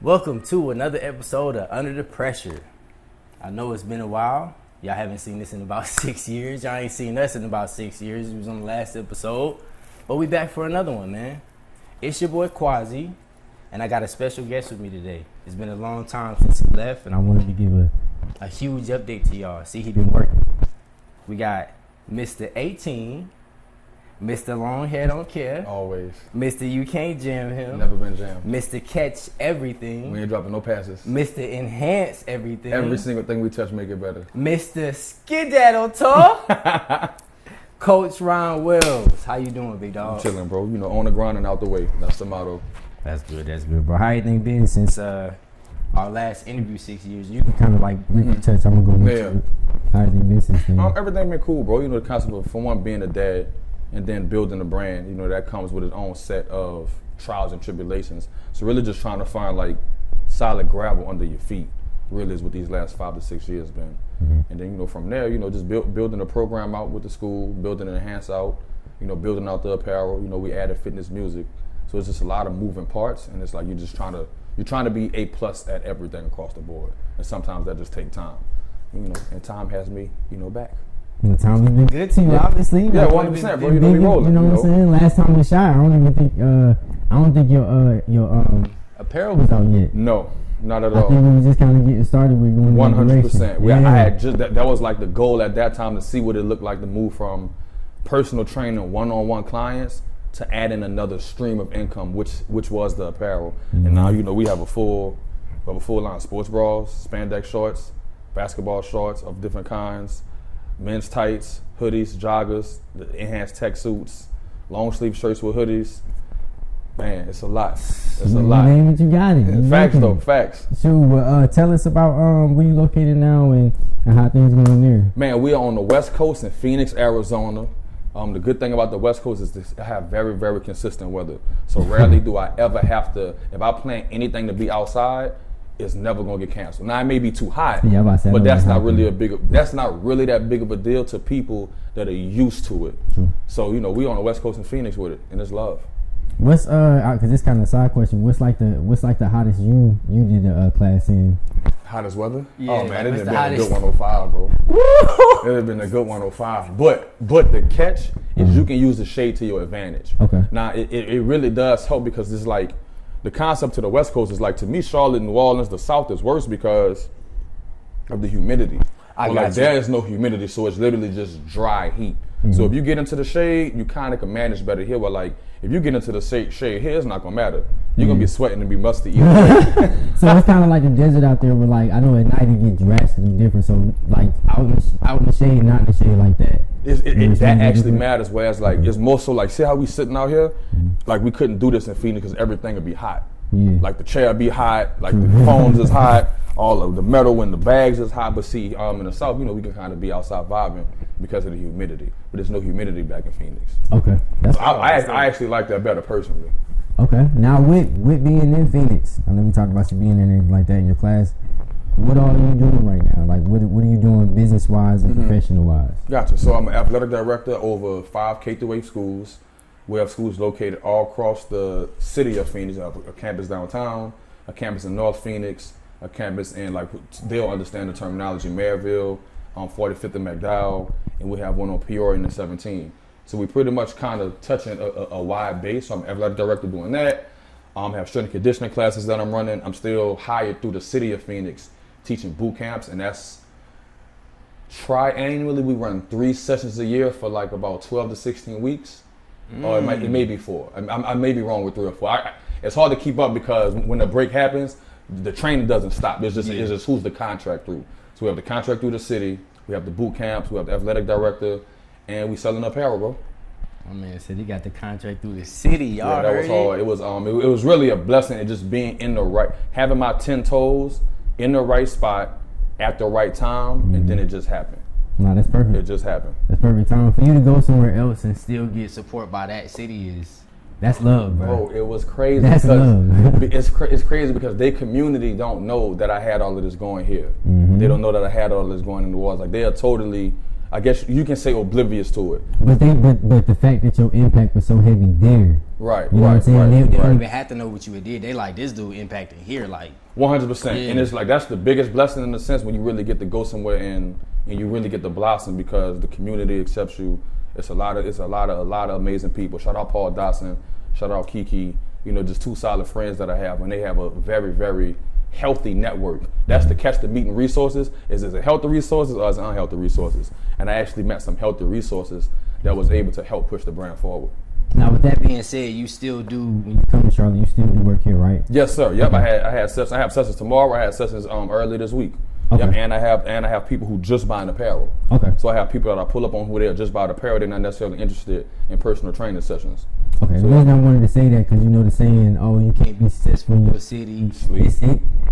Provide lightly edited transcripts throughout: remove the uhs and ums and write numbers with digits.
Welcome to another episode of Under the Pressure. I know it's been a while. Y'all haven't seen this in about 6 years. Y'all ain't seen us in about 6 years. It was on the last episode. But we back for another one, man. It's your boy Kwasi, and I got a special guest with me today. It's been a long time since he left, and I wanted to give a huge update to y'all. See, he been working. We got Mr. 18, Mr. Longhair Don't Care. Always. Mr. You Can't Jam Him. Never been jammed. Mr. Catch Everything. We ain't dropping no passes. Mr. Enhance Everything. Every single thing we touch make it better. Mr. Skedaddle Talk. Coach Ron Wells. How you doing, big dog? I'm chilling, bro. You know, on the grind and out the way. That's the motto. That's good, bro. How you think been since our last interview 6 years? You can kind of like briefly touch. I'm gonna go into it. How you think been since then? Everything been cool, bro. You know, the concept of, for one, being a dad and then building a brand, you know, that comes with its own set of trials and tribulations. So really just trying to find like solid gravel under your feet really is what these last 5 to 6 years been. And then, you know, from there, you know, just building the program out with the school, building and enhance out, you know, building out the apparel. You know, we added fitness music. So it's just a lot of moving parts, and it's like you're trying to be A+ at everything across the board. And sometimes that just takes time. You know, and time has me, you know, back. The time has been good to you, obviously. Yeah, 100%, bro. You know, we rolling. You know what I'm saying? Last time we shot, I don't think your apparel was out yet. No, not at all. I think we were just kind of getting started with going 100%. Yeah. I had just that was like the goal at that time, to see what it looked like to move from personal training, one-on-one clients, to adding another stream of income, which was the apparel. And now, you know, we have a full line of sports bras, spandex shorts, basketball shorts of different kinds, men's tights, hoodies, joggers, the enhanced tech suits, long sleeve shirts with hoodies. Man, it's a lot. It's a lot. Name it, you got it. Facts though, facts. So, tell us about where you located now and how things going there. Man, we are on the West Coast in Phoenix, Arizona. The good thing about the West Coast is I have very, very consistent weather. So rarely do I ever have to, if I plan anything to be outside, it's never gonna get canceled. Now it may be too hot, but that's not really that big of a deal to people that are used to it. True. So, you know, we on the West Coast in Phoenix with it, and it's love. What's because this kind of side question. What's like the hottest you did a class in? Hottest weather? Yeah, oh man, it's been a good 105, bro. It has been a good 105. But the catch is you can use the shade to your advantage. Okay. Now it really does help, because it's like the concept to the West Coast is like, to me, Charlotte, New Orleans, the South is worse because of the humidity. There is no humidity, so it's literally just dry heat. So if you get into the shade, you kind of can manage better here. But like, if you get into the shade here, it's not gonna matter. You're gonna be sweating and be musty either way. So it's kind of like the desert out there, where like I know at night it gets drastically different. So like out in the shade, not in the shade like that. That actually matters. Whereas like it's more so like, see how we sitting out here? Like we couldn't do this in Phoenix because everything would be hot. Yeah. Like the chair be hot, like the phones is hot, all of the metal and the bags is hot. But see, in the South, you know, we can kind of be outside vibing because of the humidity. But there's no humidity back in Phoenix. Okay. I actually like that better personally. Okay. Now with being in Phoenix, I know we talked about you being in it like that in your class. What are you doing right now? Like what are you doing business wise and professional wise? Gotcha. So I'm an athletic director over 5 K-8 schools. We have schools located all across the city of Phoenix. We have a campus downtown, a campus in North Phoenix, a campus in, like, they'll understand the terminology, Maryville, 45th and McDowell, and we have one on Peoria and 17. So we pretty much kind of touching a wide base. So I'm athletic director doing that. Have strength and conditioning classes that I'm running. I'm still hired through the city of Phoenix teaching boot camps, and that's triannually. We run 3 sessions a year for like about 12 to 16 weeks. Or it may be 4. I may be wrong with 3 or 4. It's hard to keep up because when the break happens, the training doesn't stop. It's just who's the contract through. So we have the contract through the city, we have the boot camps, we have the athletic director, and we selling apparel, bro. My man said he got the contract through the city. Y'all that was hard. It was really a blessing, and just being in the right, having my 10 toes in the right spot at the right time, and then it just happened. No, that's perfect. It just happened. That's perfect time for you to go somewhere else and still get support by that city. That's love, bro. Bro, it was crazy. That's love. It's crazy because their community don't know that I had all of this going here. They don't know that I had all of this going in New Orleans. Like, they are totally I guess you can say, oblivious to it. But the fact that your impact was so heavy there. Right, you know what I'm saying? They don't even have to know what you did. They like, this dude impacted here, like 100%. And it's like, that's the biggest blessing in a sense, when you really get to go somewhere and you really get to blossom, because the community accepts you. It's a lot of amazing people. Shout out Paul Dotson, shout out Kiki. You know, just two solid friends that I have, and they have a very, very healthy network. That's the catch, the meeting resources. Is it healthy resources or is it unhealthy resources? And I actually met some healthy resources that was able to help push the brand forward. Now, with that being said, you still do, when you come to Charlotte, you still do work here, right? Yes, sir. Yep. I have sessions tomorrow. I had sessions early this week. Okay. Yep. And I have people who just buying apparel. Okay. So I have people that I pull up on who they're just buying apparel. They're not necessarily interested in personal training sessions. Okay. So the reason I wanted to say that, because you know the saying, "Oh, you can't be successful in your city."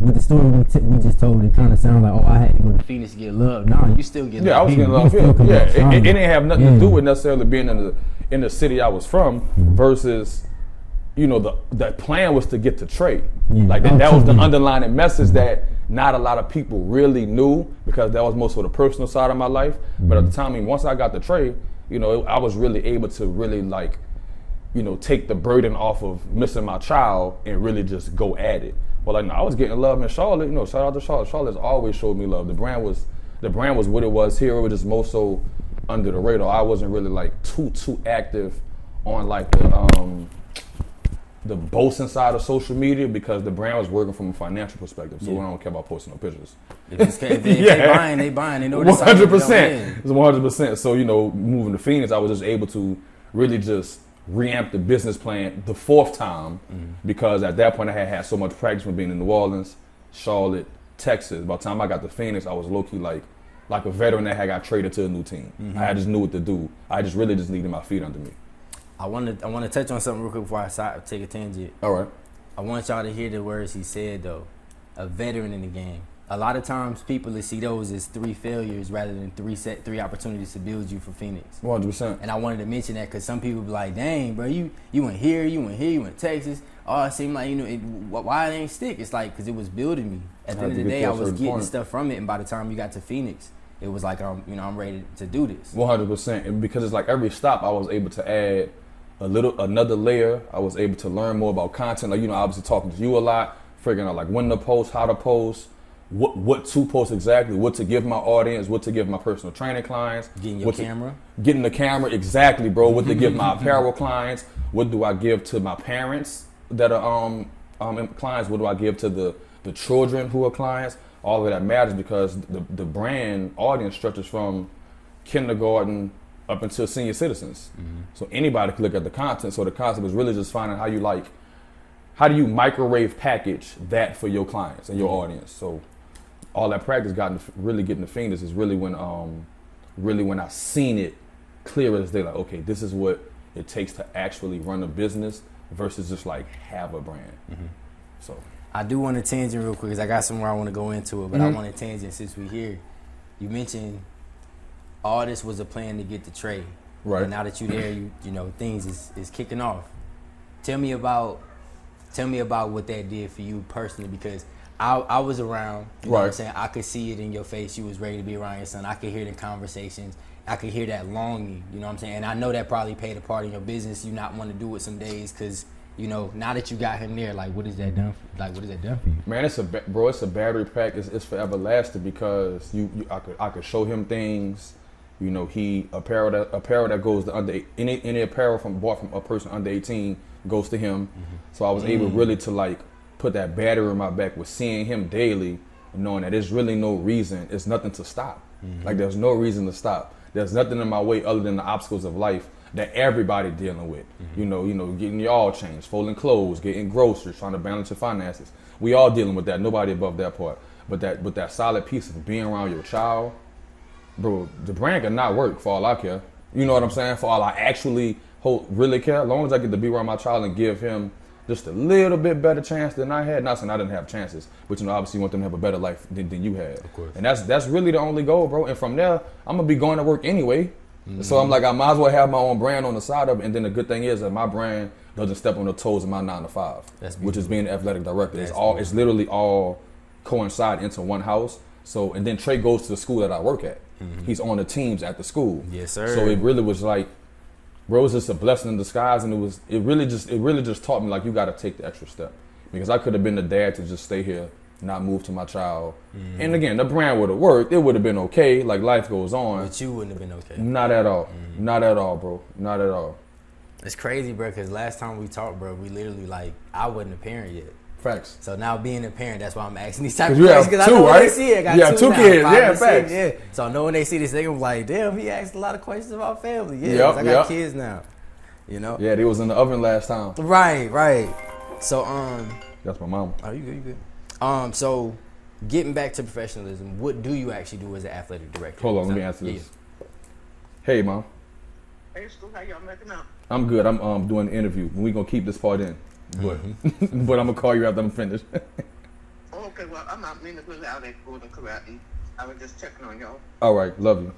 With the story we just told, it kind of sounded like, "Oh, I had to go to Phoenix to get love." No, you still get love. Yeah, I was getting love. Yeah, it didn't have nothing to do with necessarily being in the city I was from versus, you know, the plan was to get to Trey. Yeah. Like that was the underlying message that not a lot of people really knew, because that was most of the personal side of my life. But at the time, once I got to Trey, you know, I was really able to really, like, you know, take the burden off of missing my child and really just go at it. Well, like, no, I was getting love in Charlotte. You know, shout out to Charlotte. Charlotte's always showed me love. The brand was what it was here. It was just more so under the radar. I wasn't really like too active on like the boasting side of social media, because the brand was working from a financial perspective. So we don't care about posting no pictures. If they buying. They know the 100%. It's 100%. So, you know, moving to Phoenix, I was just able to really just reamp the business plan the fourth time, because at that point I had so much practice from being in New Orleans, Charlotte, Texas. By the time I got to Phoenix, I was low-key like a veteran that had got traded to a new team. I just knew what to do. I just really just needed my feet under me. I want to touch on something real quick before I take a tangent. All right. I want y'all to hear the words he said, though. A veteran in the game. A lot of times people see those as 3 failures rather than 3 opportunities to build you for Phoenix. 100%. And I wanted to mention that because some people be like, dang, bro, you went here, you went Texas. Oh, it seemed like, you know, why it ain't stick? It's like, because it was building me. At the end of the day, I was getting stuff from it. And by the time you got to Phoenix, it was like, I'm ready to do this. 100%. And because it's like every stop, I was able to add another layer. I was able to learn more about content. Like, you know, obviously talking to you a lot, figuring out like when to post, how to post, what to post exactly, what to give my audience, what to give my personal training clients. Getting the camera, exactly, bro. What to give my apparel clients, what do I give to my parents that are clients, what do I give to the children who are clients. All of that matters, because the brand audience stretches from kindergarten up until senior citizens. So anybody can look at the content. So the concept is really just finding how do you microwave package that for your clients and your audience. So all that practice really getting the Phoenix is really when I seen it clear as day, like, okay, this is what it takes to actually run a business versus just like have a brand. So I do want to tangent real quick because I got somewhere I want to go into it, but I want to tangent since we're here. You mentioned all this was a plan to get the trade. Right. And now that you're there, you know, things is kicking off. Tell me about what that did for you personally, because I was around, you know what I'm saying? I could see it in your face. You was ready to be around your son. I could hear the conversations. I could hear that longing, you know what I'm saying? And I know that probably played a part in your business. You not want to do it some days because, you know, now that you got him there, like, what has that done for you? Man, it's a battery pack. It's forever lasting, because I could show him things. You know, apparel that goes to under any apparel bought from a person under 18 goes to him. So I was able really to like put that battery in my back with seeing him daily, knowing that there's really no reason. It's nothing to stop. Like, there's no reason to stop. There's nothing in my way other than the obstacles of life that everybody dealing with. You know, getting your oil changed, folding clothes, getting groceries, trying to balance your finances. We all dealing with that. Nobody above that part. But that solid piece of being around your child, bro, the brand can not work for all I care. You know what I'm saying? For all I actually really care. As long as I get to be around my child and give him just a little bit better chance than I had. Not saying I didn't have chances, but, you know, obviously you want them to have a better life than you had. Of course. And that's really the only goal, bro. And from there, I'm going to be going to work anyway. So I'm like, I might as well have my own brand on the side of it. And then the good thing is that my brand doesn't step on the toes of my 9 to 5, which is being the athletic director. It's literally all coincide into one house. So, and then Trey goes to the school that I work at. He's on the teams at the school. Yes, sir. So it really was like, bro, it was just a blessing in disguise, and it really just taught me like you got to take the extra step, because I could have been the dad to just stay here, not move to my child, and again the brand would have worked. It would have been okay. Like life goes on. But you wouldn't have been okay. Not at all. Not at all, bro. Not at all. It's crazy, bro, because last time we talked, bro, we literally, like, I wasn't a parent yet. Facts. So now being a parent, that's why I'm asking these type of you have questions, because I two, know when right? they see it. I got You have two now, kids, 5 yeah, and 6, facts. yeah. So I know when they see this, they're going to be like, damn, he asked a lot of questions about family. Yeah, Yep, 'cause I got kids now, you know? Yeah, they was in the oven last time. Right. So, That's my mom. oh, you good. So getting back to professionalism, what do you actually do as an athletic director? Hold on, let me answer this. Hey, mom. Hey, school, how y'all making out? I'm good. I'm doing an interview. We gonna keep this part in, but but I'm gonna call you after I'm finished. Okay, well, I'm not meaning to put out at school and karate. I was just checking on y'all. All right, love you.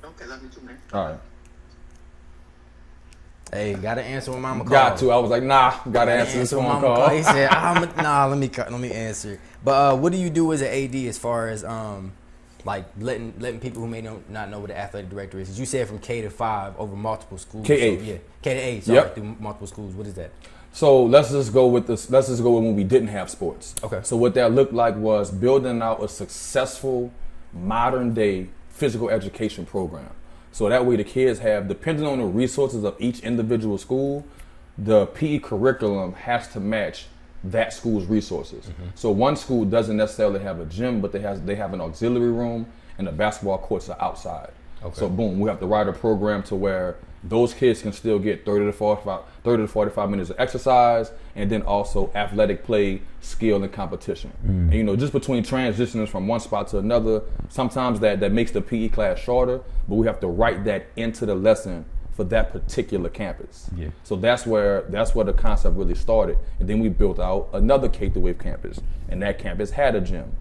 Okay, love you too, man. All right. Hey, gotta answer when mama calls. Got to. I was like, nah, gotta answer this when phone mama call. He said, let me answer. But what do you do as an AD as far as like letting people who may not know what the athletic director is? 'Cause you said from K to 5 over multiple schools. K-8. So, yeah, K to 8. So Yep. through multiple schools. What is that? So let's just go with this. Let's just go with when we didn't have sports. Okay. So what that looked like was building out a successful modern day physical education program. So that way the kids have, depending on the resources of each individual school, the PE curriculum has to match that school's resources. So one school doesn't necessarily have a gym, but they have an auxiliary room, and the basketball courts are outside. Okay. So boom, we have to write a program to where those kids can still get 30 to 45 minutes of exercise, and then also athletic play, skill, and competition. And you know, just between transitioning from one spot to another, sometimes that makes the PE class shorter, but we have to write that into the lesson for that particular campus. Yeah. So that's where the concept really started. And then we built out another K-8 campus, and that campus had a gym.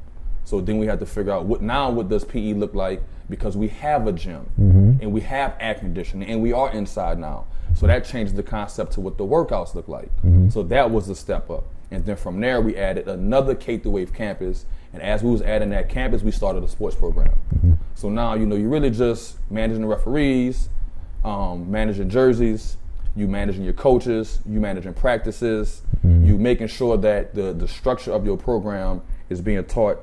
So then we had to figure out what does PE look like, because we have a gym and we have air conditioning and we are inside now. So that changed the concept to what the workouts look like. So that was the step up. And then from there we added another K-8 campus, and as we was adding that campus, we started a sports program. So now, you know, you're really just managing the referees, managing jerseys, you managing your coaches, you managing practices, you making sure that the structure of your program is being taught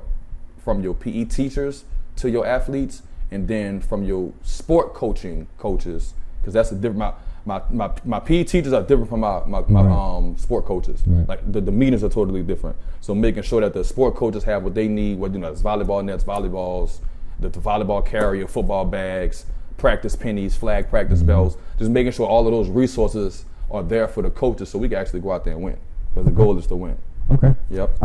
from your PE teachers to your athletes, and then from your sport coaches, because that's a different. My PE teachers are different from my sport coaches. Right. Like the meetings are totally different. So making sure that the sport coaches have what they need, whether it's volleyball nets, volleyballs, the volleyball carrier, football bags, practice pennies, flag practice belts, just making sure all of those resources are there for the coaches, so we can actually go out there and win. Because the goal is to win. Okay. Yep.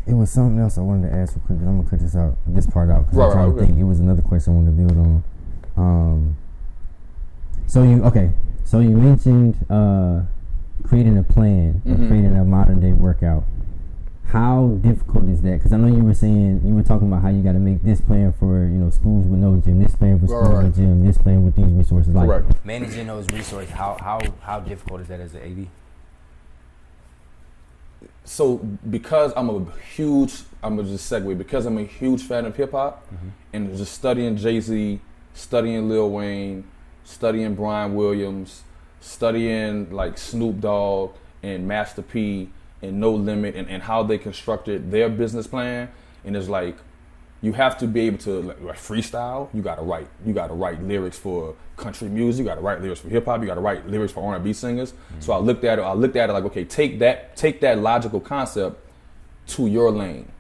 It was something else I wanted to ask real quick, but I'm gonna cut this part out, because Right, I'm trying right, to think. It was another question I wanted to build on. So you mentioned creating a plan, or creating a modern day workout. How difficult is that? Because I know you were talking about how you got to make this plan for schools with no gym, this plan for schools with gym, this plan with these resources. Like, Correct. Managing those resources, how difficult is that as an AD? So because I'm gonna just segue, because I'm a huge fan of hip hop, and just studying Jay-Z, studying Lil Wayne, studying Brian Williams, studying like Snoop Dogg and Master P and No Limit, and how they constructed their business plan. And it's like, you have to be able to like freestyle. You gotta write lyrics for country music. You gotta write lyrics for hip hop. You gotta write lyrics for R&B singers. So I looked at it like, okay, take that logical concept to your lane.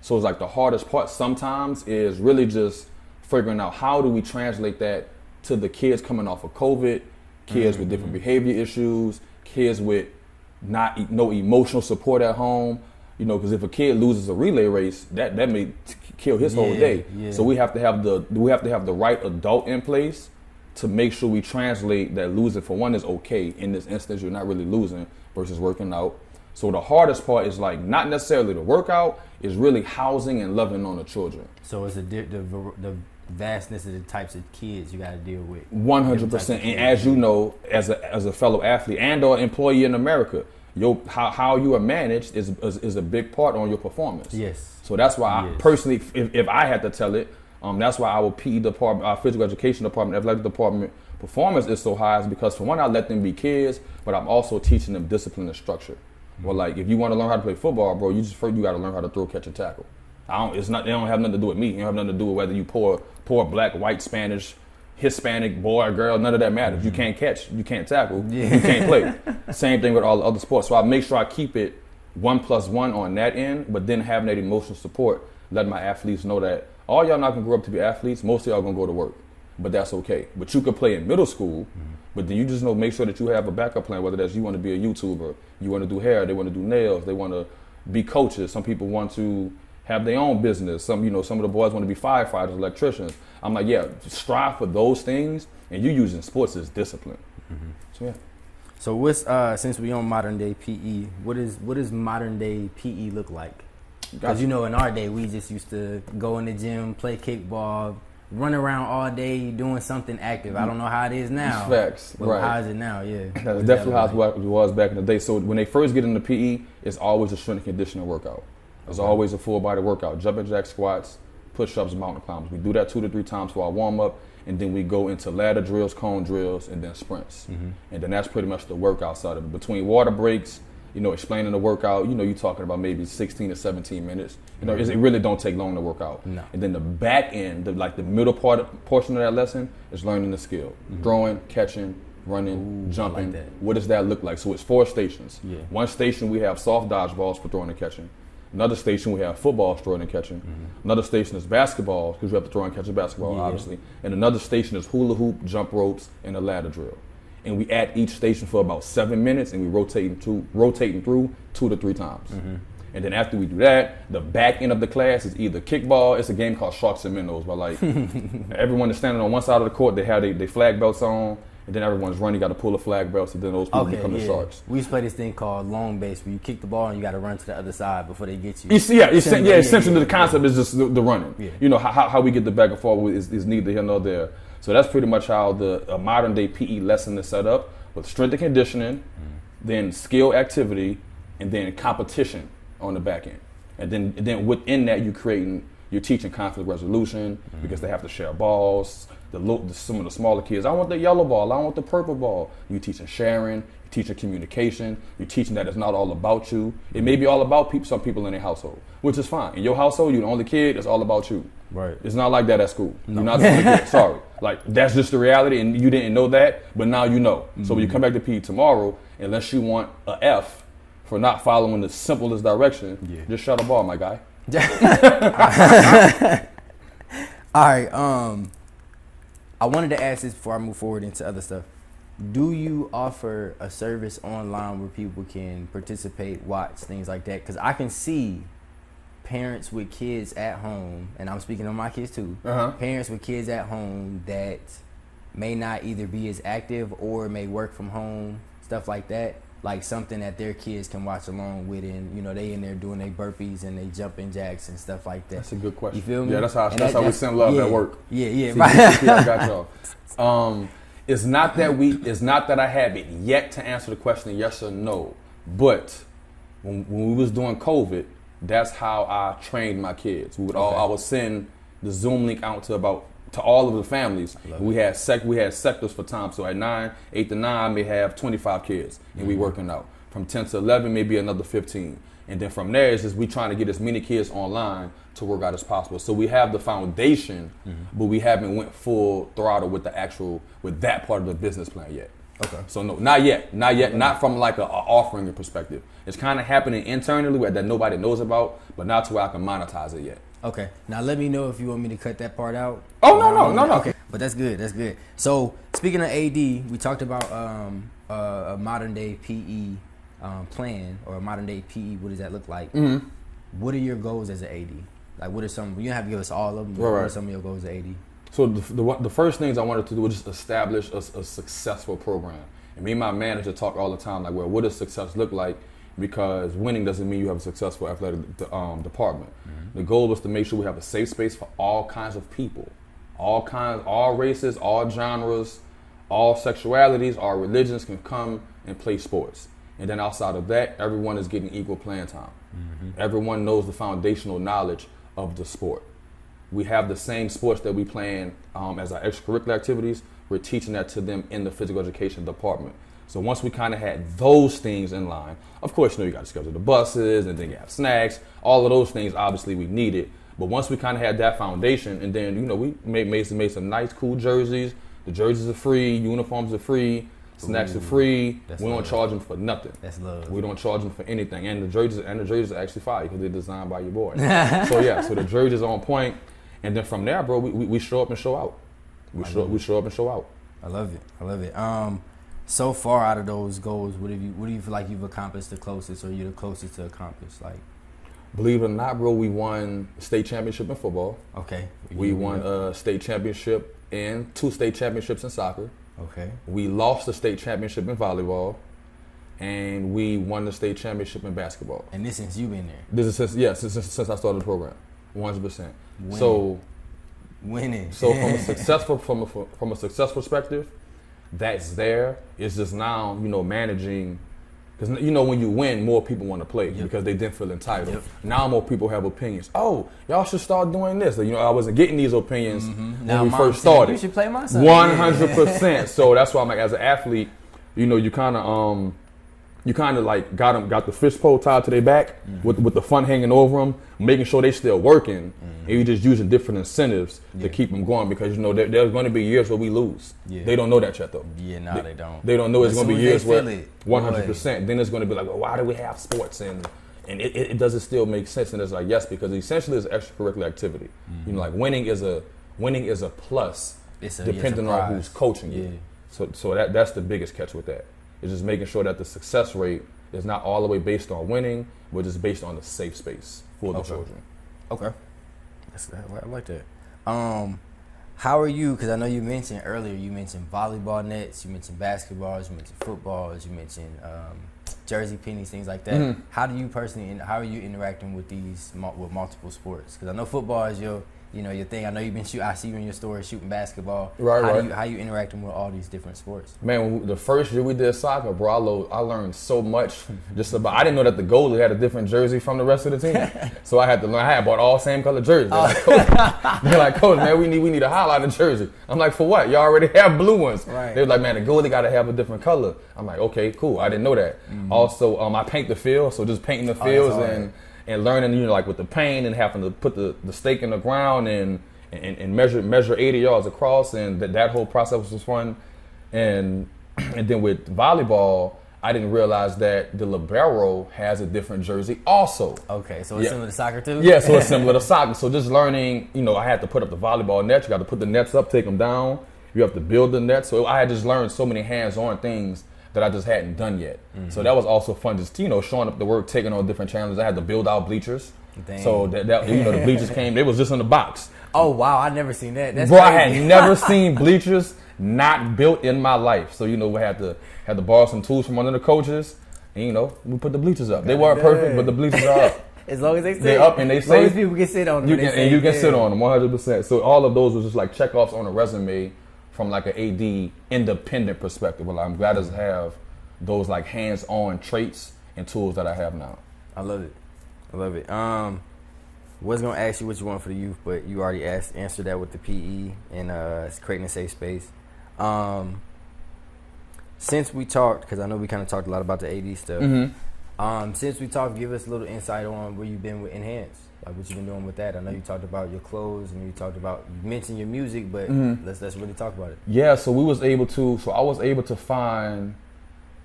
So it's like the hardest part sometimes is really just figuring out how do we translate that to the kids coming off of COVID, kids with different behavior issues, kids with no emotional support at home. Because if a kid loses a relay race, that may kill his whole day. Yeah. So we have to have the right adult in place to make sure we translate that losing for one is okay. In this instance, you're not really losing versus working out. So the hardest part is like not necessarily the workout, is really housing and loving on the children. So it's the vastness of the types of kids you got to deal with. 100%. And as you know, as a fellow athlete and or employee in America, how you are managed is a big part on your performance. Yes. So that's why I personally, if I had to tell it, That's why our PE department, our physical education department, athletic department performance is so high, is because for one, I let them be kids, but I'm also teaching them discipline and structure. Well, like if you want to learn how to play football, bro, you got to learn how to throw, catch, and tackle. They don't have nothing to do with me. It don't have nothing to do with whether you poor, black, white, Spanish, Hispanic, boy, girl, none of that matters. You can't catch, you can't tackle, you can't play. Same thing with all the other sports. So I make sure I keep it 1+1 on that end, but then having that emotional support, letting my athletes know that all y'all not gonna grow up to be athletes, most of y'all gonna go to work. But that's okay. But you could play in middle school, but then you just make sure that you have a backup plan, whether that's you want to be a YouTuber, you want to do hair, they want to do nails, they want to be coaches. Some people want to have their own business. Some of the boys want to be firefighters, electricians. I'm like, yeah, strive for those things, and you using sports as discipline. So yeah. So what's since we on modern day PE, what does modern day PE look like? Because in our day we just used to go in the gym, play kickball, run around all day doing something active. I don't know how it is now. Facts, but right. How is it now? Yeah. That's definitely how it was back in the day. So when they first get into PE, it's always a strength and conditioning workout. It's always a full body workout. Jumping jack squats, push-ups, mountain climbs. We do that 2 to 3 times for our warm-up, and then we go into ladder drills, cone drills, and then sprints. And then that's pretty much the workout side of it. Between water breaks, explaining the workout, you're talking about maybe 16 to 17 minutes. It really don't take long to work out. No. And then the back end, the middle portion of that lesson is learning the skill. Throwing, catching, running, jumping. Like that. What does that look like? So it's 4 stations. Yeah. One station we have soft dodgeballs for throwing and catching. Another station we have football, throwing and catching. Another station is basketball, because you have to throw and catch a basketball, obviously. And another station is hula hoop, jump ropes, and a ladder drill. And we at each station for about 7 minutes, and we rotating through 2 to 3 times. And then after we do that, the back end of the class is either kickball. It's a game called Sharks and Minnows, but like everyone is standing on one side of the court. They have their flag belts on, and then everyone's running. Got to pull the flag belts, and then those people become the Sharks. We used to play this thing called long base, where you kick the ball and you got to run to the other side before they get you. Essentially the concept is just the running. Yeah. How we get the back and forth is neither here nor there. So that's pretty much how the modern day PE lesson is set up, with strength and conditioning, then skill activity, and then competition on the back end. And then within that you're teaching conflict resolution, because they have to share balls. Some of the smaller kids, I want the yellow ball, I want the purple ball. You're teaching sharing, you're teaching communication, you're teaching that it's not all about you. It may be all about some people in their household, which is fine. In your household, you're the only kid, it's all about you. Right. It's not like that at school. No. You're not the only kid, sorry. Like, that's just the reality, and you didn't know that, but now you know. So when you come back to PE tomorrow, unless you want a F for not following the simplest direction, just shut the ball, my guy. All right. I wanted to ask this before I move forward into other stuff. Do you offer a service online where people can participate, watch, things like that? Because I can see parents with kids at home, and I'm speaking on my kids too, parents with kids at home that may not either be as active or may work from home, stuff like that. Like something that their kids can watch along with, and they in there doing their burpees and they jumping jacks and stuff like that. That's a good question. You feel me? Yeah, that's how we send love at work. Yeah, See, I got y'all. It's not that I have it yet to answer the question yes or no, but when we was doing COVID, that's how I trained my kids. I would send the Zoom link out to all of the families. We had sectors for time. So at 8 to 9, I may have 25 kids, and we working out. From 10 to 11, maybe another 15. And then from there, it's just we trying to get as many kids online to work out as possible. So we have the foundation, but we haven't went full throttle with that part of the business plan yet. Okay. So no, not yet, not from like a offering perspective. It's kind of happening internally that nobody knows about, but not to where I can monetize it yet. Okay. Now let me know if you want me to cut that part out. Oh no. Okay. But that's good. So speaking of AD, we talked about a modern day PE plan, or a modern day PE. What does that look like? What are your goals as an AD? Like, what are some? You don't have to give us all of them. What are some of your goals as AD? So the first things I wanted to do was just establish a successful program. And me and my manager talk all the time, like, well, what does success look like? Because winning doesn't mean you have a successful athletic department. The goal was to make sure we have a safe space for all kinds of people, all races, all genres, all sexualities, all religions can come and play sports. And then outside of that, everyone is getting equal playing time. Everyone knows the foundational knowledge of the sport. we have the same sports that we plan as our extracurricular activities. We're teaching that to them in the physical education department. So once we kind of had those things in line, of course, you got to schedule the buses and then you have snacks. All of those things, obviously, we needed. But once we kind of had that foundation, and then, we made some nice, cool jerseys. The jerseys are free, uniforms are free, snacks are free. We don't charge them for nothing. That's love. We don't charge them for anything. And the jerseys are actually fire because they're designed by your boy. So the jerseys are on point. And then from there, bro, we show up and show out. We show up and show out. I love it. So far out of those goals, what do you feel like you've accomplished the closest, or you're the closest to accomplish? Like, believe it or not, bro, we won state championship in football. Okay. We won a state championship and 2 state championships in soccer. Okay. We lost the state championship in volleyball, and we won the state championship in basketball. And this since you've been there? This is since I started the program, 100%. Winning. So winning. So from a success perspective, that's there. It's just now, managing, because when you win, more people want to play because they didn't feel entitled. Now more people have opinions. Oh, y'all should start doing this. I wasn't getting these opinions when now we Mom first said, started. You should play my son. 100%. So that's why I'm like, as an athlete, you kind of like got the fish pole tied to their back with the fun hanging over them, making sure they still working, and you're just using different incentives to keep them going, because there's going to be years where we lose. They don't know that yet though. Yeah, they don't. They don't know it's going to be years where 100%. Then it's going to be like, well, why do we have sports and it doesn't still make sense? And it's like, yes, because essentially it's an extracurricular activity. Like winning is a plus, depending on who's coaching you. So that's the biggest catch with that. It's just making sure that the success rate is not all the way based on winning, but just based on the safe space for the children. Okay. I like that. How are you, because I know you mentioned earlier, you mentioned volleyball nets, you mentioned basketballs, you mentioned footballs, you mentioned jersey pennies, things like that. How do you personally, how are you interacting with these, with multiple sports? Because I know football is your thing. I know you've been I see you in your story shooting basketball. Right. How you interacting with all these different sports? Man, the first year we did soccer, bro, I learned so much just about. I didn't know that the goalie had a different jersey from the rest of the team, so I had to learn. I had bought all same color jerseys. They're like, Coach, man, we need a highlighter jersey. I'm like, for what? You already have blue ones. Right. They're like, man, the goalie got to have a different color. I'm like, okay, cool. I didn't know that. Also, I paint the field, so just painting the fields and learning, like with the paint and having to put the stake in the ground and measure 80 yards across, and that whole process was fun. And then with volleyball, I didn't realize that the libero has a different jersey also. Okay, so it's similar to soccer too? Yeah, so it's similar to soccer. So just learning, I had to put up the volleyball nets. You got to put the nets up, take them down. You have to build the nets. So I had just learned so many hands-on things that I just hadn't done yet. So that was also fun, just showing up to work, taking on different challenges. I had to build out bleachers. Dang. So that the bleachers came, they was just in the box. Oh wow, I never seen that. That's Bro, crazy. I had never seen bleachers not built in my life. So we had to borrow some tools from one of the coaches, and we put the bleachers up. They weren't perfect, but the bleachers are up. As long as they're up and they as long as people can sit on them. You can sit on them 100%. So all of those was just like checkoffs on a resume from like an AD independent perspective. Well, I'm glad to have those like hands-on traits and tools that I have now. I love it. Was gonna ask you what you want for the youth, but you already answered that with the PE and creating a safe space. Since we talked, because I know we kind of talked a lot about the AD stuff. Since we talked, give us a little insight on where you've been with Enhance, like what you've been doing with that. I know you talked about your clothes and you mentioned your music, but let's really talk about it. Yeah, so I was able to find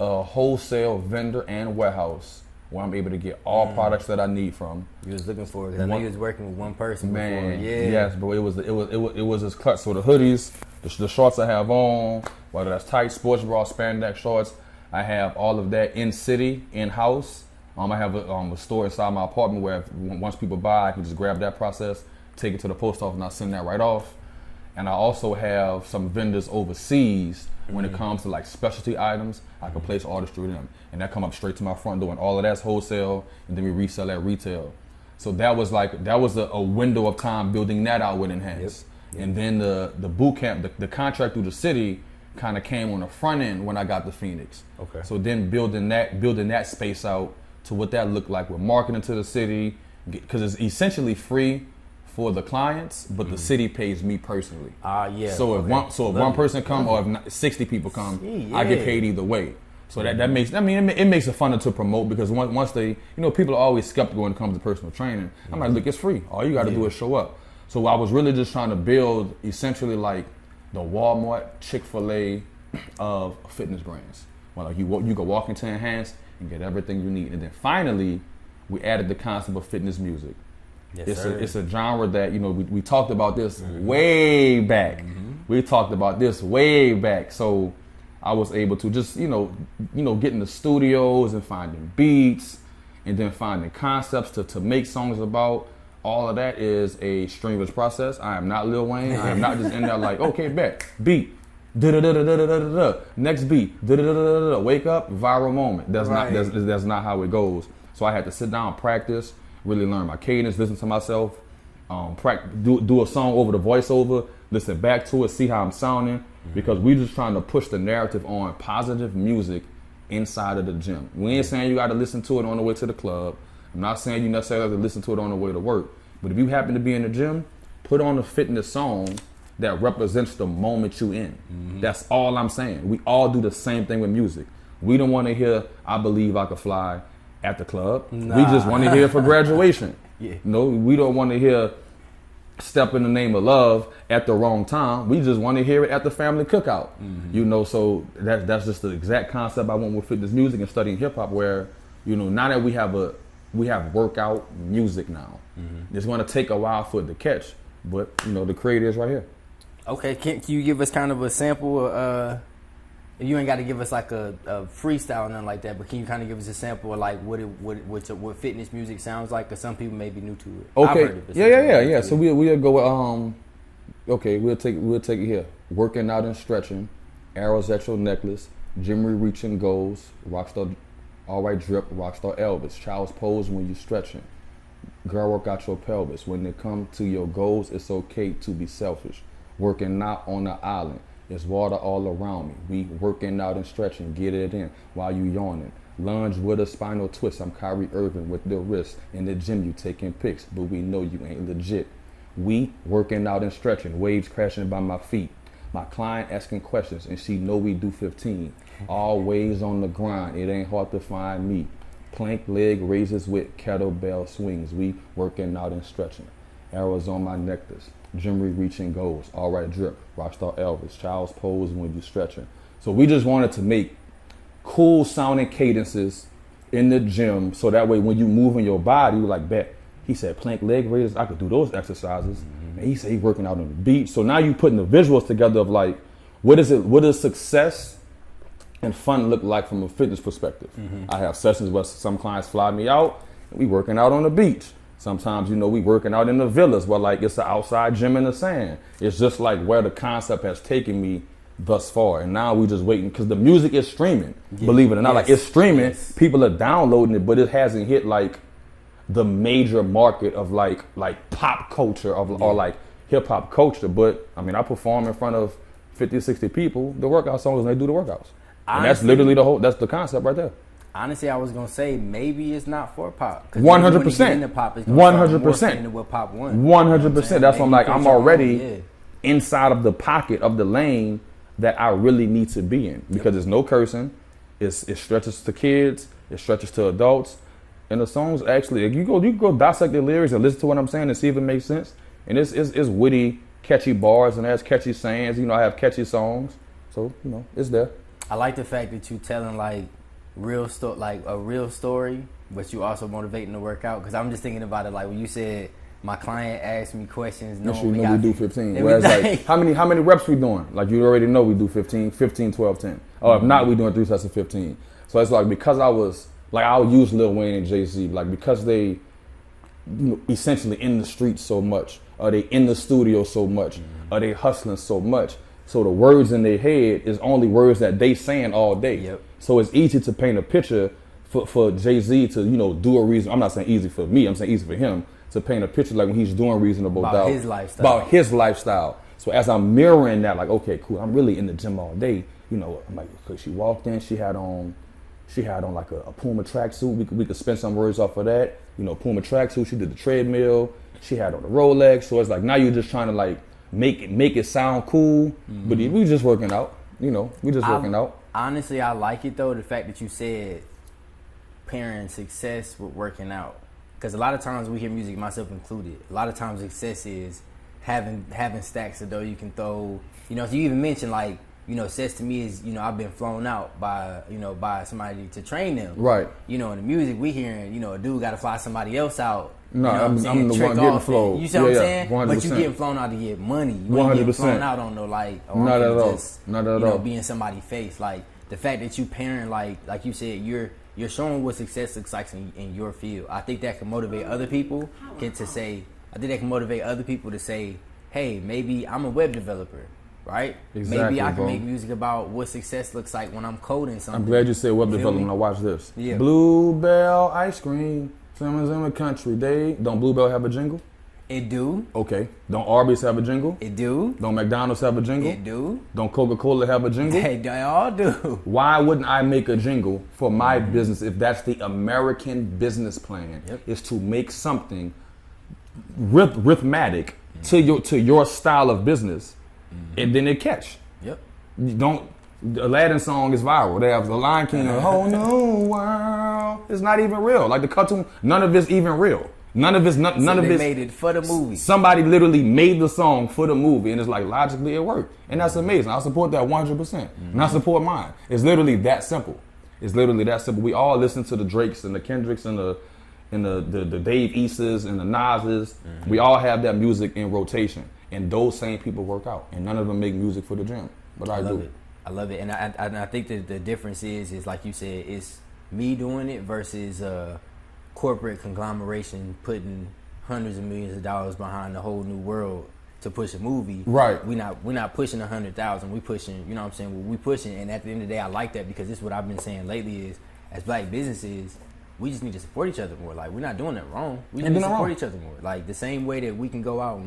a wholesale vendor and warehouse where I'm able to get all products that I need from. You was looking for it, because I know you was working with one person Man, before. Yeah. Yes, but it was just clutch. So the hoodies, the shorts I have on, whether that's tight sports bra, spandex shorts, I have all of that in city, in house. I have a store inside my apartment where once people buy, I can just grab that process, take it to the post office, and I send that right off. And I also have some vendors overseas when it comes to like specialty items. I can place orders through them, and that come up straight to my front door. And all of that's wholesale, and then we resell at retail. So that was a window of time building that out with Enhance. Yep. And then the boot camp, the contract through the city, kind of came on the front end when I got to Phoenix. Okay. So then building that space out to what that looked like with marketing to the city, because it's essentially free for the clients, but the city pays me personally. Yeah. So if one person come or if 60 people come, I get paid either way. So that makes, I mean, it makes it funner to promote because once they, people are always skeptical when it comes to personal training. I'm like, look, it's free. All you got to do is show up. So I was really just trying to build essentially like the Walmart, Chick-fil-A of fitness brands. Well, like you can walk into Enhance and get everything you need. And then finally, we added the concept of fitness music. Yes, it's a genre that, we talked about this way back. We talked about this way back. So I was able to just, get in the studios and finding beats and then finding concepts to make songs about. All of that is a streamless process. I am not Lil Wayne. I am not just in there like, okay, bet, beat, da-da-da-da-da-da-da-da, next beat, da-da-da-da-da-da, wake up, viral moment. That's not how it goes. So I had to sit down, practice, really learn my cadence, listen to myself, do a song over the voiceover, listen back to it, see how I'm sounding, because we just trying to push the narrative on positive music inside of the gym. We ain't saying you got to listen to it on the way to the club. I'm not saying you necessarily have to listen to it on the way to work. But if you happen to be in the gym, put on a fitness song that represents the moment you in. That's all I'm saying. We all do the same thing with music. We don't want to hear I Believe I Could Fly at the club. Nah. We just want to hear it for graduation. No, we don't want to hear Step in the Name of Love at the wrong time. We just want to hear it at the family cookout. So that's just the exact concept I want with fitness music and studying hip hop, where, now that we have workout music now. It's going to take a while for it to catch, but the creator is right here. Okay, can you give us kind of a sample? You ain't got to give us like a freestyle or nothing like that, but can you kind of give us a sample of like what fitness music sounds like? Because some people may be new to it. Okay, yeah. So we'll go. We'll take it here. Working out and stretching, arrows at your necklace, Jimmy reaching goals, rockstar. All right, drip, rockstar Elvis. Child's pose when you're stretching. Girl, work out your pelvis. When it comes to your goals, it's okay to be selfish. Working out on the island. There's water all around me. We working out and stretching. Get it in while you yawning. Lunge with a spinal twist. I'm Kyrie Irving with the wrist. In the gym, you taking pics, but we know you ain't legit. We working out and stretching. Waves crashing by my feet. My client asking questions, and she know we do 15. Always on the grind, it ain't hard to find me. Plank leg raises with kettlebell swings. We working out and stretching. Arrows on my necklace, Jimmy reaching goals. All right, drip, rockstar Elvis. Child's pose when you stretching. So we just wanted to make cool sounding cadences in the gym, so that way when you moving your body, you like, bet. He said plank leg raises, I could do those exercises. And he said he's working out on the beach. So now you putting the visuals together of like, what does success and fun look like from a fitness perspective? I have sessions where some clients fly me out and we working out on the beach. Sometimes, we working out in the villas where like it's an outside gym in the sand. It's just like where the concept has taken me thus far. And now we just waiting because the music is streaming, believe it or not. Like it's streaming, people are downloading it, but it hasn't hit like the major market of like pop culture or like hip hop culture. But I mean, I perform in front of 50, 60 people, the workout songs, and they do the workouts. And that's literally that's the concept right there. Honestly, I was gonna say maybe it's not for pop. 100%. 100%. What pop wants. 100%. That's why I'm like, I'm already inside of the pocket of the lane that I really need to be in, because there's no cursing. It stretches to kids. It stretches to adults. And the songs actually, you go dissect the lyrics and listen to what I'm saying and see if it makes sense. And it's witty, catchy bars, and it has catchy sayings. I have catchy songs, so it's there. I like the fact that you telling like a real story, but you also motivating to work out. Because I'm just thinking about it like when you said my client asked me questions. We do 15. Whereas like how many reps we doing? Like you already know we do 15, 12, 10. Or if not, we doing 3 sets of 15. So it's like because I would use Lil Wayne and Jay-Z, like because they essentially in the streets so much, or they in the studio so much, or they hustling so much. So the words in their head is only words that they saying all day. So it's easy to paint a picture for Jay-Z to, do a reason. I'm not saying easy for me, I'm saying easy for him to paint a picture like when he's doing Reasonable Doubt. About his lifestyle. So as I'm mirroring that, like, okay, cool, I'm really in the gym all day. I'm like, cause she walked in, she had on like a Puma tracksuit. We could spin some words off of that. Puma tracksuit. She did the treadmill. She had on the Rolex. So it's like now you're just trying to like make it sound cool. But we just working out. You know, we just working out. Honestly, I like it though. The fact that you said pairing success with working out, because a lot of times we hear music, myself included. A lot of times success is having stacks of dough you can throw. You know, if you even mention like, you know, success to me is, you know, I've been flown out by somebody to train them. Right. You know, in the music we hearing, you know, a dude got to fly somebody else out. No, you know I'm the one getting flown. You see what I'm saying? 100%. But you getting flown out to get money. You 100%. ain't getting flown out on no like, not at all. Just, not at you know, all. be in somebody's face. Like the fact that you pairing, like you said, you're showing what success looks like in your field. I think that can motivate other people to say, hey, maybe I'm a web developer, right? Exactly, maybe I can bro. make music about what success looks like when I'm coding something. I'm glad you said web You feel development. me? Now watch this. Yeah. Bluebell ice cream. Someone's in the country. Don't Bluebell have a jingle? It do. Okay. Don't Arby's have a jingle? It do. Don't McDonald's have a jingle? It do. Don't Coca-Cola have a jingle? They all do. Why wouldn't I make a jingle for my business if that's the American business plan? Yep. Is to make something rhythmatic to your style of business, and then it catch. Yep. The Aladdin song is viral. They have the Lion King, a whole new world. It's not even real. Like the cartoon, none of it's even real. None of it's They made it for the movie. Somebody literally made the song for the movie, and it's like logically it worked, and that's amazing. I support that 100%, and I support mine. It's literally that simple. We all listen to the Drakes and the Kendricks and the Dave Eastas and the Nas's. We all have that music in rotation, and those same people work out, and none of them make music for the gym, but I do. I love it, and I think that the difference is like you said, it's me doing it versus corporate conglomeration putting hundreds of millions of dollars behind the whole new world to push a movie. Right. We're not pushing 100,000. We pushing, you know what I'm saying? We pushing, and at the end of the day, I like that because this is what I've been saying lately is, as black businesses, we just need to support each other more. Like, we're not doing it wrong. We need to support each other more. Like, the same way that we can go out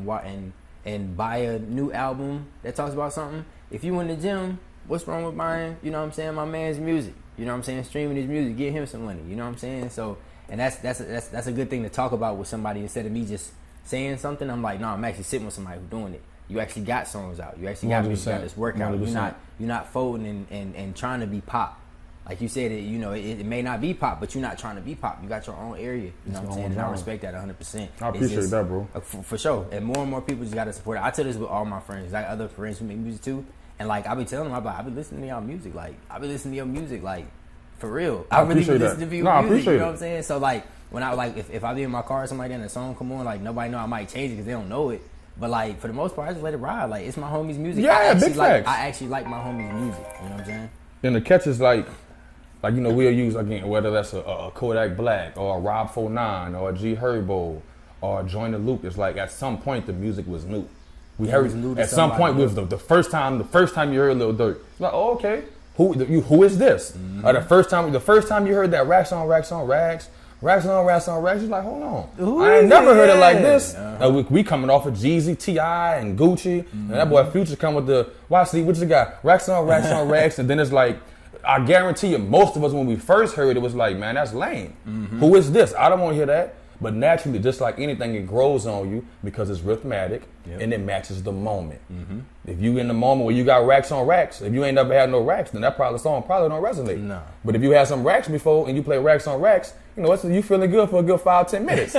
and buy a new album that talks about something. If you in the gym, what's wrong with buying, you know what I'm saying, my man's music? You know what I'm saying? Streaming his music, get him some money. You know what I'm saying? So, and that's a good thing to talk about with somebody instead of me just saying something. I'm like, no, I'm actually sitting with somebody who's doing it. You actually got songs out. You actually got music, you got this workout. 100%. You're not folding and trying to be pop. Like you said, it may not be pop, but you're not trying to be pop. You got your own area. You know what I'm saying? And I respect that 100%. I appreciate that, bro. For sure. And more people just got to support it. I tell this with all my friends. I got other friends who make music too. And like, I be telling them, I be listening to y'all music. Like, I be listening to your music. Like, for real. I really be listening to your music. You know what I'm saying? So like, when I like, if I be in my car or something like that and a song come on, like nobody know, I might change it because they don't know it. But like, for the most part, I just let it ride. Like, it's my homie's music. Yeah, big facts. I actually like my homie's music. You know what I'm saying? And the catch is like we'll use again whether that's a Kodak Black or a Rob 49 or a G Herbo or a Join the Loop. It's like at some point the music was new. We heard at some point with the first time you heard Lil Durk. It's like, oh, okay, who is this? The first time you heard that racks on racks, you're like, hold on, I ain't never heard it like this. We coming off of Jeezy, T.I. and Gucci, and that boy Future come with the Kwasi, what you got? Racks on racks, and then it's like, I guarantee you, most of us when we first heard it was like, man, that's lame. Who is this? I don't want to hear that. But naturally, just like anything, it grows on you because it's rhythmatic and it matches the moment. If you in the moment where you got racks on racks, if you ain't never had no racks, then that song probably don't resonate. No. But if you had some racks before and you play racks on racks, you feeling good for a good 5-10 minutes.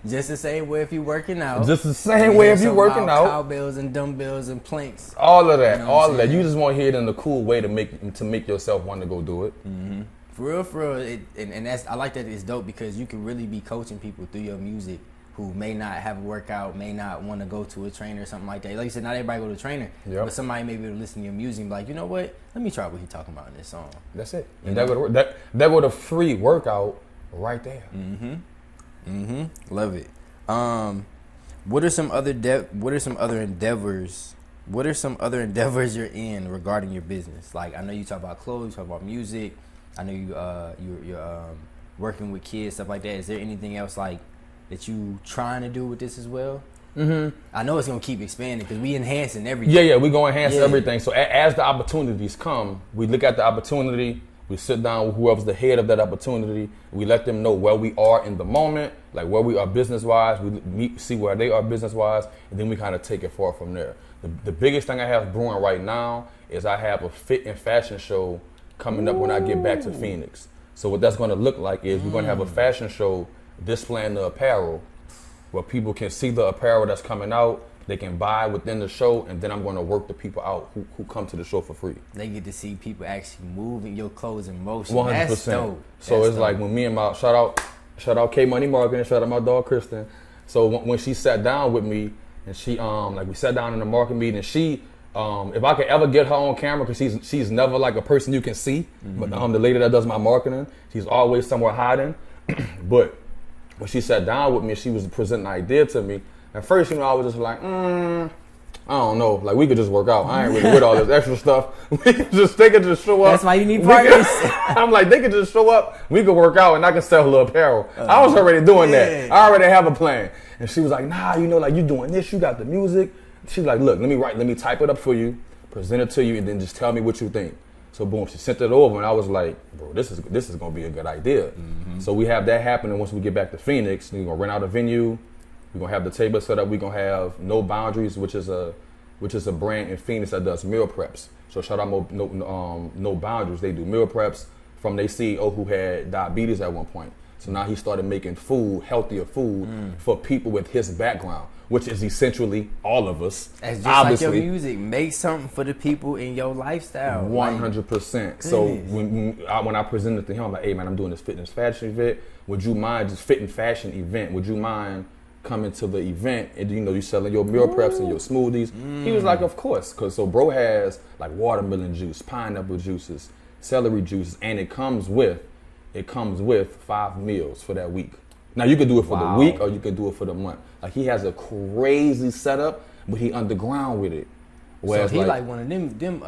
Just the same way if you working out. Just the same way if you working out. Cowbells and dumbbells and planks. All of that, You know what I'm saying? You just want to hear it in a cool way to make yourself want to go do it. For real, and that's, I like that it's dope because you can really be coaching people through your music who may not have a workout, may not want to go to a trainer or something like that. Like you said, not everybody go to a trainer, but somebody may be able to listen to your music and be like, you know what? Let me try what he's talking about in this song. That's it. And that would a free workout right there. Love it. What are some other endeavors you're in regarding your business? Like, I know you talk about clothes, you talk about music. I know you're working with kids, stuff like that. Is there anything else like that you trying to do with this as well? I know it's gonna keep expanding because we enhancing everything. Yeah, we gonna enhance everything. So as the opportunities come, we look at the opportunity We sit down with whoever's the head of that opportunity. We let them know where we are in the moment, like where we are business-wise. We see where they are business-wise, and then we kind of take it forward from there. The biggest thing I have brewing right now is I have a fit and fashion show coming up when I get back to Phoenix. So what that's going to look like is we're going to have a fashion show displaying the apparel where people can see the apparel that's coming out. They can buy within the show, and then I'm going to work the people out who come to the show for free. They get to see people actually moving your clothes in motion. 100%. That's dope. So That's it's dope. like when me and my shout out K Money Marketing, shout out my dog Kristen. So when she sat down with me and she like we sat down in the marketing meeting, and she if I could ever get her on camera, because she's never like a person you can see, but the lady that does my marketing, she's always somewhere hiding. But when she sat down with me, she was presenting an idea to me. At first, I was just like, I don't know. Like, we could just work out. I ain't really with all this extra stuff. They could just show up. That's why you need partners. I'm like, they could just show up. We could work out, and I could sell a little apparel. I was already doing that. I already have a plan. And she was like, nah, like, you doing this. You got the music. She's like, look, let me type it up for you, present it to you, and then just tell me what you think. So boom, she sent it over, and I was like, bro, this is gonna be a good idea. So we have that happening. Once we get back to Phoenix, we're gonna rent out a venue. We're gonna have the table set up. We're gonna have No Boundaries, which is a brand in Phoenix that does meal preps. So shout out No Boundaries. They do meal preps from their CEO who had diabetes at one point. So now he started making food, healthier food for people with his background, which is essentially all of us. That's just obviously. like your music. Make something for the people in your lifestyle. 100%. So when I presented to him, I'm like, hey man, I'm doing this fitness fashion event. Would you mind just fit and fashion event? Would you mind coming to the event and you selling your meal preps and your smoothies? He was like, of course. So bro has like watermelon juice, pineapple juices, celery juices, and it comes with 5 meals for that week. Now you could do it for the week or you could do it for the month. Like he has a crazy setup, but he underground with it. Whereas so he like one of them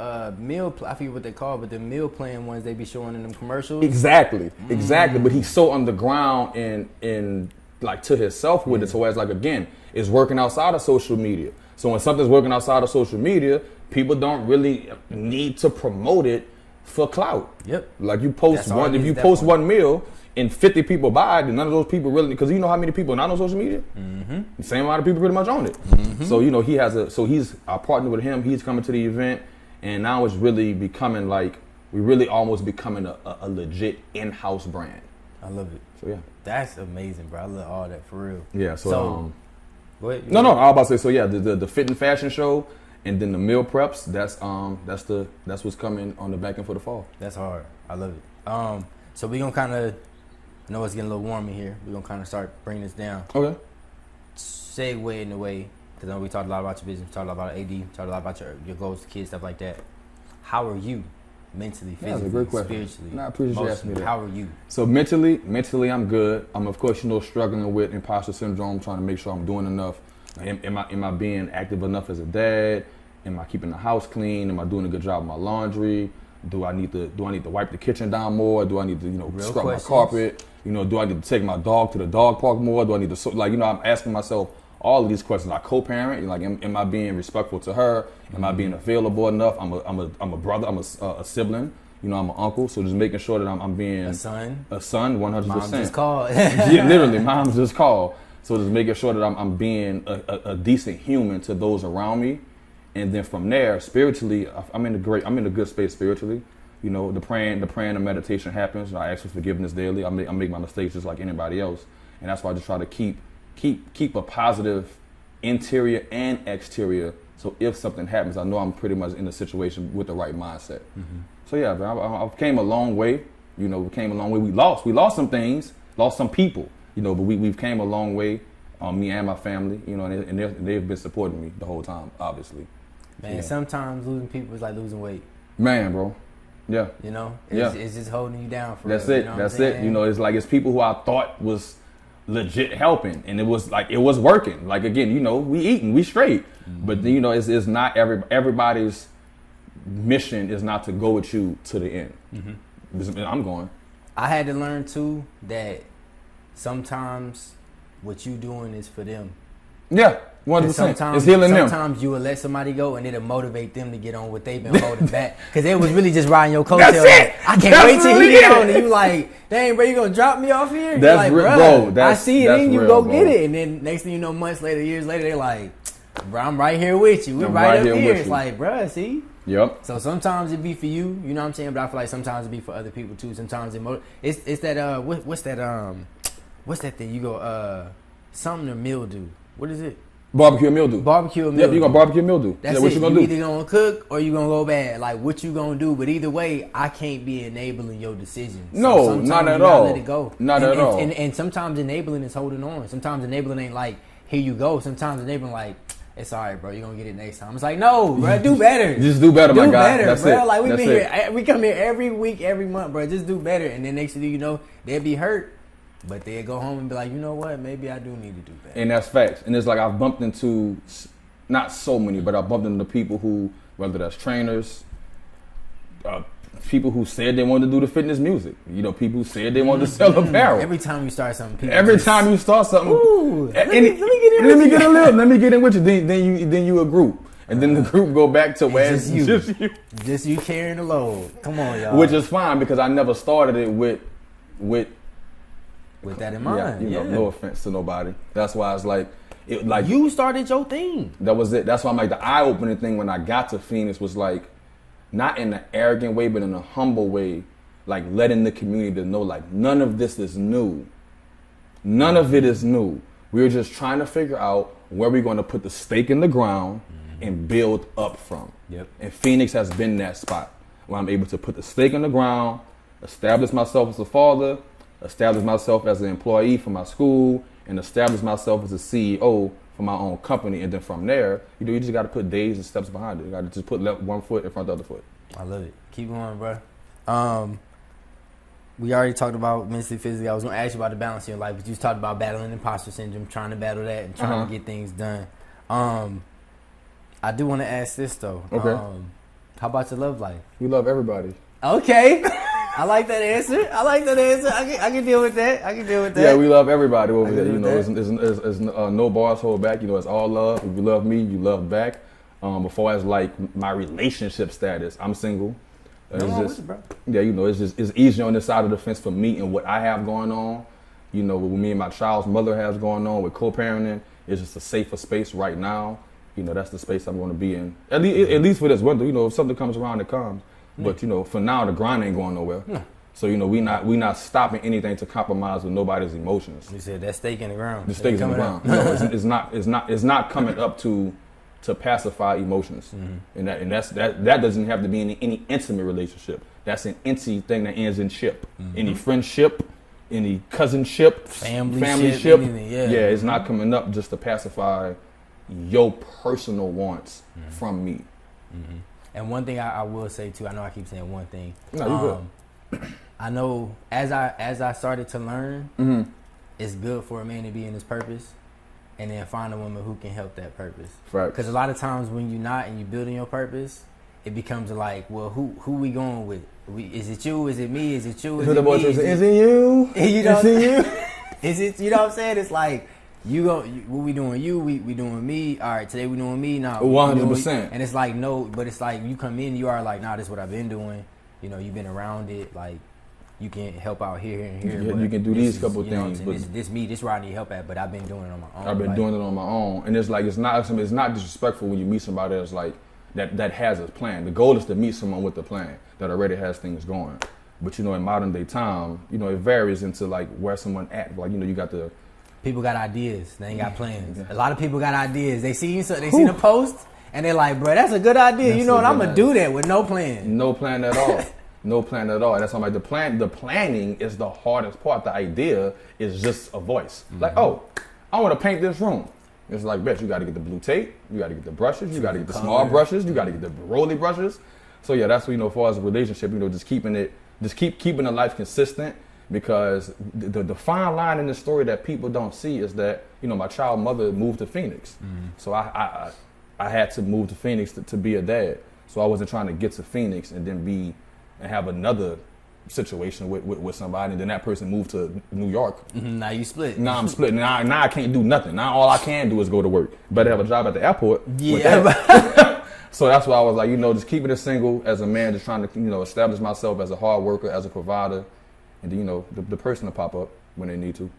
meal, I forget what they call, but the meal plan ones they be showing in them commercials. Exactly. But he's so underground and like to himself with it. So as like again, it's working outside of social media. So when something's working outside of social media, people don't really need to promote it for clout. Yep. Like you post if you post one meal and 50 people buy it, and none of those people really, because you know how many people are not on social media? The same amount of people pretty much on it. So he's our partner with him, he's coming to the event, and now it's really becoming like, we really almost becoming a legit in-house brand. I love it. So yeah. That's amazing, bro. I love all that for real. Yeah, so go ahead. I was about to say, so yeah, the fit and fashion show and then the meal preps, that's what's coming on the back end for the fall. That's hard. I love it. So we're gonna kind of, I know it's getting a little warm in here. We're gonna kind of start bringing this down. Okay. Segue in a way, because I know we talked a lot about your business, talked a lot about AD, talked a lot about your goals, kids, stuff like that. How are you mentally, physically, that's a great question. spiritually? I appreciate you asking me that. How are you? So mentally I'm good. I'm of course, struggling with imposter syndrome, trying to make sure I'm doing enough. Am I being active enough as a dad? Am I keeping the house clean? Am I doing a good job with my laundry? Do I need to wipe the kitchen down more? Do I need to scrub my carpet? Do I need to take my dog to the dog park more? Do I need to I'm asking myself all of these questions. I co-parent. Like, am I being respectful to her? Am I being available enough? I'm a brother. I'm a sibling. I'm an uncle. So just making sure that I'm being a son. 100%. Mom just called. Yeah, literally, mom's just called. So just making sure that I'm being a decent human to those around me. And then from there, spiritually, I'm in a good space spiritually. The praying and meditation happens. I ask for forgiveness daily. I make my mistakes just like anybody else, and that's why I just try to keep a positive interior and exterior. So if something happens, I know I'm pretty much in the situation with the right mindset. So yeah, man, I came a long way. We came a long way. We lost some things, lost some people. But we've came a long way. Me and my family. And they've been supporting me the whole time, obviously. Man, sometimes losing people is like losing weight. Man, bro. Yeah. It's just holding you down for That's real, it. That's it. It's like it's people who I thought was legit helping, and it was working. Like again, we eating, we straight. But it's not everybody's mission is not to go with you to the end. I'm going. I had to learn too that sometimes what you doing is for them. Yeah. 100%. It's healing them. Sometimes you will let somebody go and it'll motivate them to get on what they've been holding back. Because they was really just riding your coattails. Like, I can't wait till he get on. And you like, dang, bro, you gonna drop me off here? That's like, real, bro. I see it in you, go get it. And then next thing you know, months later, years later, they're like, bro, I'm right here with you. We're right up here. It's like, bro, see? Yep. So sometimes it be for you, you know what I'm saying? But I feel like sometimes it be for other people too. Sometimes it's that what's that thing? You go something to mildew. What is it? Barbecue mildew. Barbecue mildew. Yep, you gonna barbecue mildew. That's what it. you gonna You do? either gonna cook or you gonna go bad. Like what you gonna do? But either way, I can't be enabling your decisions. No, sometimes not at you gotta all. Let it go. Not at all. And sometimes enabling is holding on. Sometimes enabling ain't like here you go. Sometimes enabling like it's all right, bro. You're gonna get it next time. It's like no, bro. Do better. Just do better, my guy. That's bro. it. Like That's been it. here. We come here every week, every month, bro. Just do better. And then next thing you know, they'll be hurt. But they'll go home and be like, you know what? Maybe I do need to do better. And that's facts. And it's like I've bumped into, not so many, but I've bumped into people who, whether that's trainers, people who said they wanted to do the fitness music. You know, people who said they wanted to sell apparel. Every time you start something, people Every time you start something, let me get in with you. Then you a group. And then the group go back to where it's just you carrying the load. Come on, y'all. Which is fine because I never started it with that in mind. Yeah, no offense to nobody. That's why it's like you started your thing. That was it. That's why I'm like the eye-opening thing when I got to Phoenix was like not in an arrogant way, but in a humble way, like letting the community know like none of this is new. None of it is new. We're just trying to figure out where we're going to put the stake in the ground and build up from. Yep. And Phoenix has been that spot where I'm able to put the stake in the ground, establish myself as a father, establish myself as an employee for my school, and establish myself as a CEO for my own company. And then from there, you just got to put days and steps behind it. You got to just put one foot in front of the other foot. I love it. Keep going, bro. We already talked about mentally, physically. I was going to ask you about the balance in your life, but you talked about battling imposter syndrome, trying to battle that and trying to get things done. I do want to ask this, though. Okay. How about your love life? We love everybody. Okay. I like that answer. I can deal with that. Yeah, we love everybody over there. You know, it's no bars hold back. You know, it's all love. If you love me, you love back. Before as like my relationship status, I'm single. Yeah, you know, it's easier on this side of the fence for me and what I have going on. You know, what me and my child's mother has going on with co-parenting. It's just a safer space right now. You know, that's the space I'm going to be in. At least for this winter. You know, if something comes around, it comes. But you know, for now, the grind ain't going nowhere. No. So you know, we not stopping anything to compromise with nobody's emotions. You said that stake in the ground. The stake in the ground. No, it's not coming up to pacify emotions, and that doesn't have to be in any intimate relationship. That's an empty thing that ends in ship. Any friendship, any cousinship, family ship. Anything, it's not coming up just to pacify your personal wants from me. And one thing I will say too, I know I keep saying one thing. No, you good. I know as I started to learn, it's good for a man to be in his purpose, and then find a woman who can help that purpose. Right. Because a lot of times when you're not and you building your purpose, it becomes like, well, who we going with? Is it you? Is it me? Is it you? Is it me? Is it you? You know, is it you? Is it? You know what I'm saying? It's like. What we doing? We doing me. All right, today we doing me. Now 100%. And it's like no, but it's like you come in, you are like, nah, this is what I've been doing. You know, you've been around it. Like you can help out here and here. You can do these couple things. But this me, this where I need help at. But I've been doing it on my own. I've been doing it on my own, and it's like it's not disrespectful when you meet somebody that's like that has a plan. The goal is to meet someone with a plan that already has things going. But you know, in modern day time, you know, it varies into like where someone at. Like you know, you got the people got ideas. They ain't got plans. A lot of people got ideas. They see the post and they're like, bro, that's a good idea. That's you know what? I'm gonna do that with no plan. No plan at all. No plan at all. That's why I'm like the planning is the hardest part. The idea is just a voice. Like, oh, I want to paint this room. It's like, bitch, you got to get the blue tape. You got to get the brushes. You got to get the small brushes. You got to get the rolly brushes. So yeah, that's what, you know, as far as a relationship, you know, just keeping the life consistent. Because the fine line in the story that people don't see is that, you know, my child mother moved to Phoenix. So I had to move to Phoenix to be a dad. So I wasn't trying to get to Phoenix and then have another situation with somebody, and then that person moved to New York. Now you split. Now I'm split. Now I can't do nothing. Now all I can do is go to work. Better have a job at the airport. Yeah. So that's why I was like, just keeping it single as a man, just trying to, establish myself as a hard worker, as a provider, and then, the person to pop up when they need to.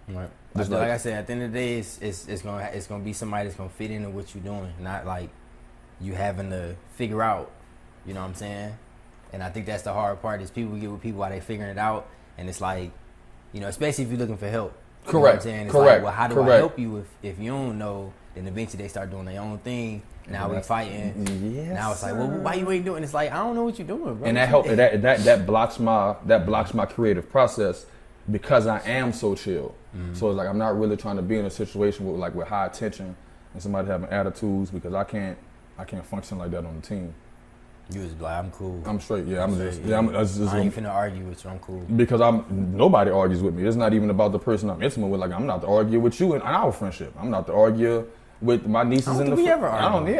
Right. Just like I said, at the end of the day, it's gonna be somebody that's gonna fit into what you're doing, not like you having to figure out. You know what I'm saying? And I think that's the hard part is people get with people while they figuring it out, and it's like, especially if you're looking for help. Correct. You know what I'm saying? It's Correct. like, well, how do I help you if you don't know? Then eventually they start doing their own thing. Now we fighting. Yes, now it's like, well, why you ain't doing? It's like, I don't know what you're doing, bro. And that help that blocks my creative process because I am so chill. So it's like I'm not really trying to be in a situation with high tension and somebody having attitudes because I can't function like that on the team. You was like, I'm cool. I'm straight. Yeah, I ain't finna argue with you. I'm cool. Because nobody argues with me. It's not even about the person I'm intimate with. Like I'm not to argue with you in our friendship. I'm not to argue with my nieces in the. We ever argue.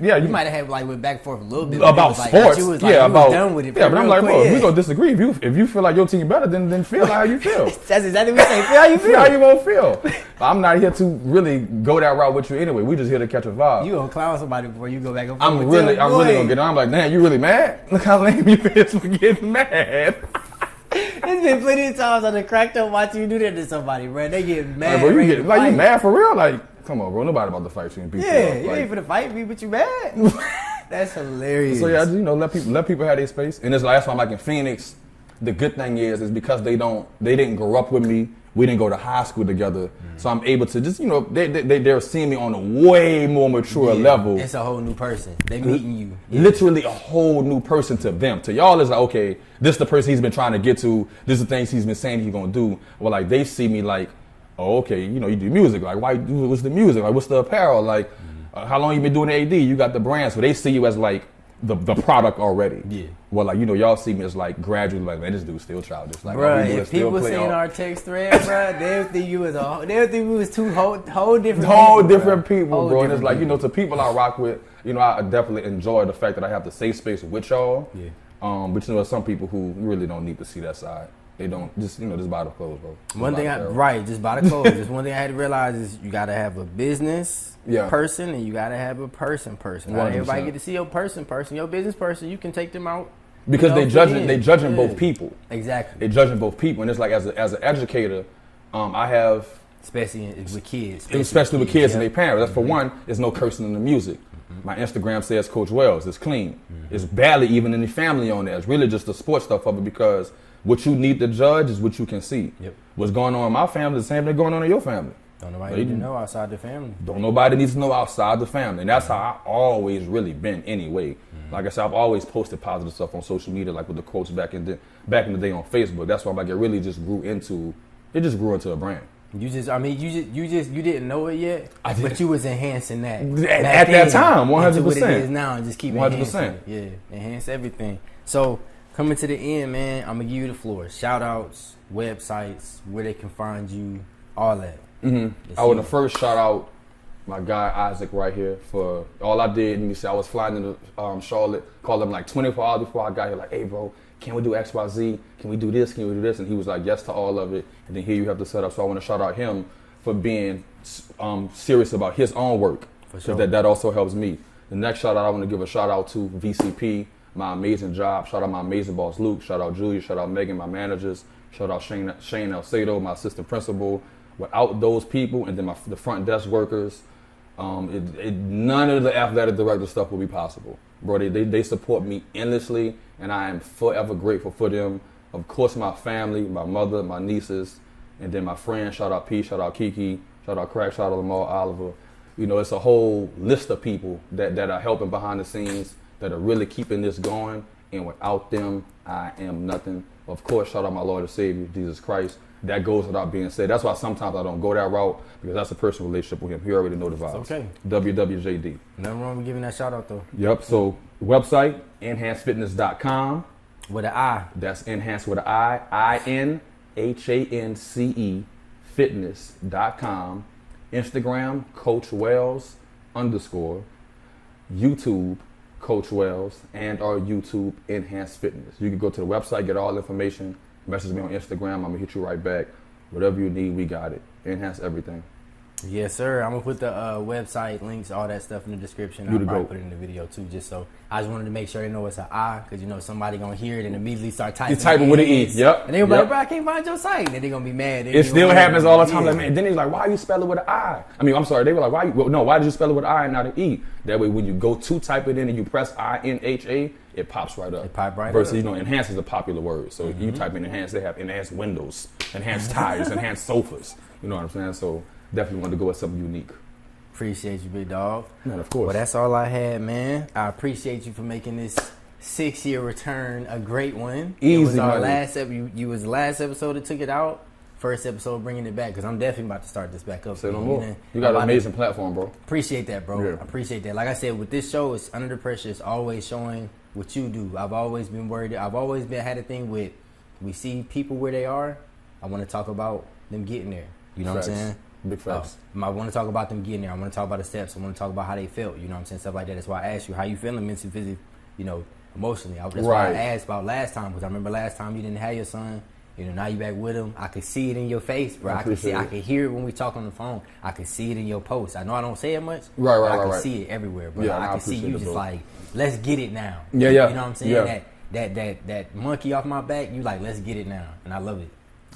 You might have had went back and forth a little bit about sports. You was done with it. Yeah, but I'm like, bro, if we gonna disagree. If you feel like your team better, then feel how you feel. That's exactly what we say. Feel how you feel. Feel how you won't feel. I'm not here to really go that route with you anyway. We just here to catch a vibe. You gonna clown somebody before you go back and forth. I'm really gonna get on. I'm like, damn, you really mad? Look how lame you is for getting mad. It's been plenty of times I done cracked up watching you do that to somebody, bro. They get mad. Bro, you mad for real? Like, come on, bro. Nobody about to fight you and beat you up. Yeah, you ain't finna fight me, but you mad. That's hilarious. So yeah, let people have their space. And that's why I'm like in Phoenix. The good thing is because they didn't grow up with me. We didn't go to high school together, so I'm able to just they're seeing me on a way more mature level. It's a whole new person. They meeting you, literally a whole new person to them. To y'all, it's like, okay, this is the person he's been trying to get to. This is the things he's been saying he's gonna do. Well, like they see me like, oh, okay, you do music. Like, what's the music? Like, what's the apparel? Like, how long you been doing AD? You got the brand, so they see you as like the product already. Yeah. Well, like y'all see me as like gradually, like, man, this dude's still childish. Like, bro, if people seeing our text thread, bro, they'll think you was two whole different people, bro. And it's like to people I rock with, I definitely enjoy the fact that I have the safe space with y'all. Yeah. But there's some people who really don't need to see that side. They don't just buy the clothes, bro. Just buy the clothes. Just one thing I had to realize is you gotta have a business person and you gotta have a person. Not everybody get to see your person, your business person. You can take them out because they judging both people. Exactly, they judging both people, and it's like as an educator, I have especially with kids, and their parents. That's for one. There's no cursing in the music. My Instagram says Coach Wells. It's clean. It's barely even any family on there. It's really just the sports stuff of it because what you need to judge is what you can see. Yep. What's going on in my family is the same thing going on in your family. Don't nobody need to know outside the family. Don't nobody needs to know outside the family. And that's how I always really been anyway. Like I said, I've always posted positive stuff on social media, like with the quotes back in the day on Facebook. That's why it really just grew into a brand. You didn't know it yet, but you was enhancing that at that time, 100%. What it is now, and just keep 100%. Enhancing it. Yeah, enhance everything. So coming to the end, man, I'm gonna give you the floor. Shout outs, websites, where they can find you, all that. I would first shout out my guy Isaac right here for all I did. And I was flying into Charlotte, called him like 24 hours before I got here, like, hey bro, can we do XYZ? Can we do this? Can we do this? And he was like, yes to all of it. And then here you have the setup. So I want to shout out him for being serious about his own work. For sure. That also helps me. The next shout out, I want to give a shout out to VCP, my amazing job. Shout out my amazing boss, Luke. Shout out Julia. Shout out Megan, my managers. Shout out Shane Alcedo, my assistant principal. Without those people and then the front desk workers, none of the athletic director stuff will be possible. Bro, they support me endlessly, and I am forever grateful for them. Of course, my family, my mother, my nieces, and then my friends. Shout out P, shout out Kiki, shout out Craig, shout out Lamar Oliver. It's a whole list of people that are helping behind the scenes, that are really keeping this going, and without them, I am nothing. Of course, shout out my Lord and Savior, Jesus Christ. That goes without being said. That's why sometimes I don't go that route, because that's a personal relationship with him. He already know the vibes. It's okay. WWJD. Nothing wrong with giving that shout out though. Yep. So website, enhancedfitness.com. With an I. That's enhanced with an I. INHANCE fitness.com. Instagram, Coach Wells _. YouTube, Coach Wells, and our YouTube, Enhanced Fitness. You can go to the website, get all the information, message me on Instagram. I'm going to hit you right back. Whatever you need, we got it. Enhance everything. Yes, sir. I'm going to put the website links, all that stuff in the description. I'll probably put it in the video, too, just so I just wanted to make sure they know it's an I, because, you know, somebody going to hear it and immediately start typing. You typing with an E, yep. And they're like, bro, I can't find your site. And they're going to be mad. It still happens all the time. Like, man, then he's like, why you spell it with an I? I mean, I'm sorry. They were like, why did you spell it with an I and not an E? That way, when you go to type it in and you press INHA, it pops right up. It pops right Versus, up. you know, enhance is a popular word. So you type in enhance, they have enhanced windows, enhanced tires, enhanced sofas. You know what I'm saying? So definitely wanted to go with something unique. Appreciate you, big dog. Man, of course. Well, that's all I had, man. I appreciate you for making this 6-year return a great one. Easy, it was our buddy. last you was the last episode that took it out. First episode bringing it back, because I'm definitely about to start this back up. Say no more. You got an amazing platform, bro. Appreciate that, bro. Yeah. I appreciate that. Like I said, with this show, it's Under the Pressure. It's always showing what you do. I've always been worried. I've always had a thing with, we see people where they are. I want to talk about them getting there. You know Facts. what I'm saying? Big facts. I want to talk about them getting there. I want to talk about the steps. I want to talk about how they felt. You know what I'm saying? Stuff like that. That's why I asked you how you feeling mentally, physically, you know, emotionally. That's why I asked about last time, because I remember last time you didn't have your son. You know, now you back with him. I could see it in your face, bro. I can hear it when we talk on the phone. I can see it in your posts. I know I don't say it much. Right. I can see it everywhere, bro. Yeah, I can see you just like, let's get it now. Yeah. You know what I'm saying? Yeah. That monkey off my back, you like, let's get it now. And I love it.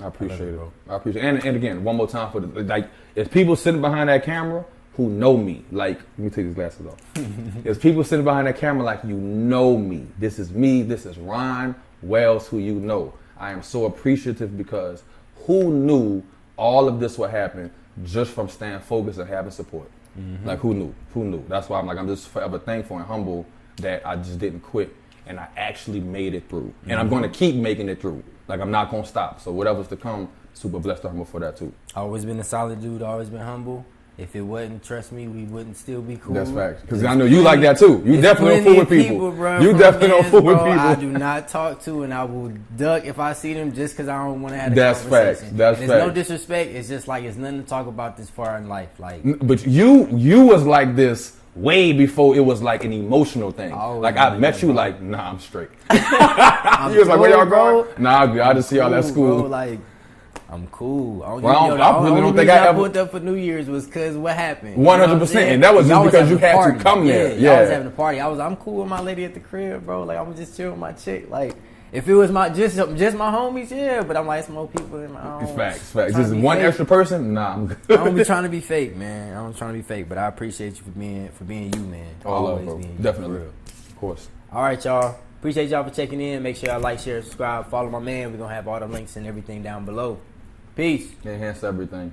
I appreciate it, bro. I appreciate it. And again, one more time for the, like, if people sitting behind that camera who know me, like, let me take these glasses off. There's people sitting behind that camera like, you know me. This is me. This is Ron Wells, who you know. I am so appreciative, because who knew all of this would happen just from staying focused and having support? Mm-hmm. Like, who knew? Who knew? That's why I'm just forever thankful and humble that I just didn't quit and I actually made it through. And I'm going to keep making it through. Like, I'm not going to stop. So whatever's to come, super blessed and humble for that too. Always been a solid dude, always been humble. If it wasn't, trust me, we wouldn't still be cool. That's facts. Because I know you like that too. You definitely don't fool with people. Bro, you definitely don't fool with people. I do not talk to, and I will duck if I see them just because I don't want to have a That's conversation. facts. That's and facts. it's no disrespect. It's just like, it's nothing to talk about this far in life. Like, but you was like this way before it was like an emotional thing. Like, I met you like, nah, I'm straight. You was like, where y'all going? Nah, I'm good. I just see y'all at school. Bro, like, I'm cool. I really don't think I ever put up for New Year's was because what happened. 100%, and that was just because you had to come there. Yeah, I was having a party. I'm cool with my lady at the crib, bro. Like, I was just chilling with my chick. Like, if it was just my homies, yeah. But I'm like, some more people in my own. Facts. Just one extra person, nah, I'm good. I don't be trying to be fake, man. I don't trying to be fake, but I appreciate you for being you, man. All love, bro. Being you, definitely, for real. Of course. All right, y'all. Appreciate y'all for checking in. Make sure y'all like, share, subscribe, follow my man. We're gonna have all the links and everything down below. Peace. Enhance everything.